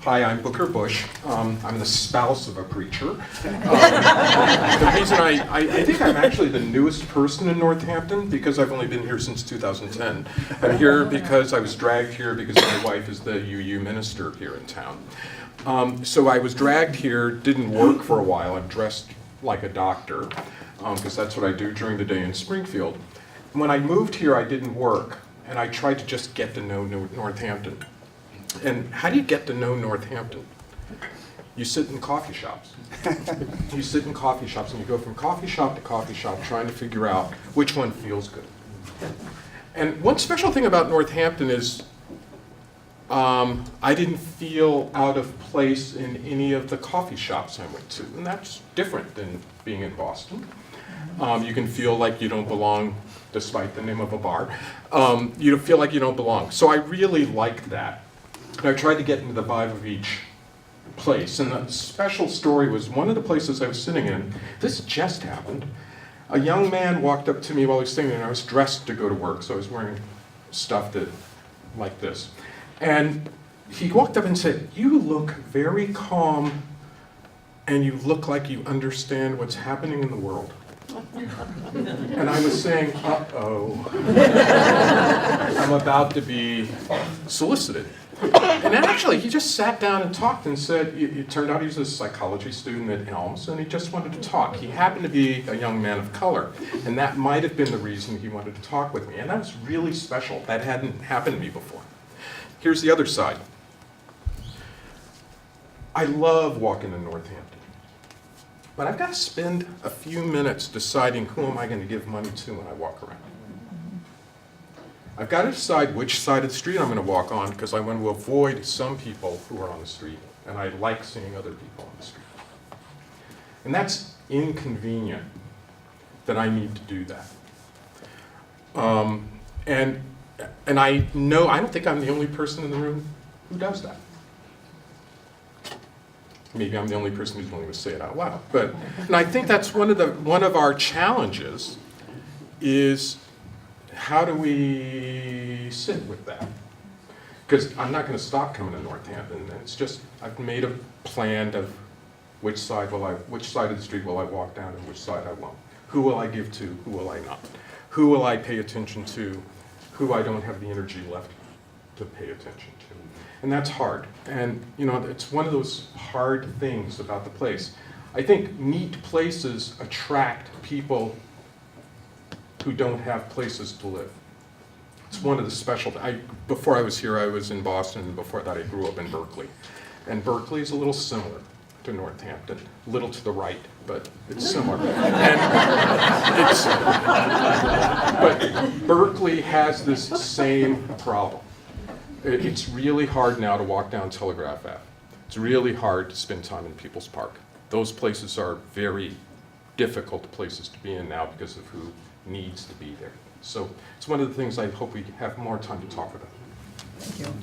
Hi, I'm Booker Bush. I'm the spouse of a preacher. The reason I think I'm actually the newest person in Northampton because I've only been here since 2010. I'm here because I was dragged here because my wife is the UU minister here in town. So I was dragged here, didn't work for a while. I'm dressed like a doctor because that's what I do during the day in Springfield. When I moved here, I didn't work, and I tried to just get to know Northampton. And how do you get to know Northampton? You sit in coffee shops. You sit in coffee shops and you go from coffee shop to coffee shop trying to figure out which one feels good. And one special thing about Northampton is I didn't feel out of place in any of the coffee shops I went to. And that's different than being in Boston. You can feel like you don't belong despite the name of a bar. You feel like you don't belong. So I really liked that. And I tried to get into the vibe of each place. And the special story was one of the places I was sitting in, this just happened. A young man walked up to me while I was sitting there, and I was dressed to go to work, so I was wearing stuff that, like this. And he walked up and said, "You look very calm, and you look like you understand what's happening in the world." And I was saying, uh-oh, I'm about to be solicited. And actually, he just sat down and talked and said, it turned out he was a psychology student at Elms, and he just wanted to talk. He happened to be a young man of color, and that might have been the reason he wanted to talk with me. And that was really special. That hadn't happened to me before. Here's the other side. I love walking in Northampton. But I've got to spend a few minutes deciding who am I going to give money to when I walk around. I've got to decide which side of the street I'm going to walk on because I want to avoid some people who are on the street, and I like seeing other people on the street. And that's inconvenient that I need to do that. And I know, I don't think I'm the only person in the room who does that. Maybe I'm the only person who's willing to say it out loud. And I think that's one of our challenges is how do we sit with that? Because I'm not going to stop coming to Northampton. It's just I've made a plan of which side of the street will I walk down and which side I won't. Who will I give to? Who will I not? Who will I pay attention to? Who I don't have the energy left to pay attention to. And that's hard. And it's one of those hard things about the place. I think neat places attract people who don't have places to live. It's one of the special, before I was here, I was in Boston, and before that I grew up in Berkeley. And Berkeley is a little similar to Northampton, a little to the right, but it's similar. But Berkeley has this same problem. It's really hard now to walk down Telegraph Ave. It's really hard to spend time in People's Park. Those places are very difficult places to be in now because of who needs to be there. So it's one of the things I hope we have more time to talk about. Thank you.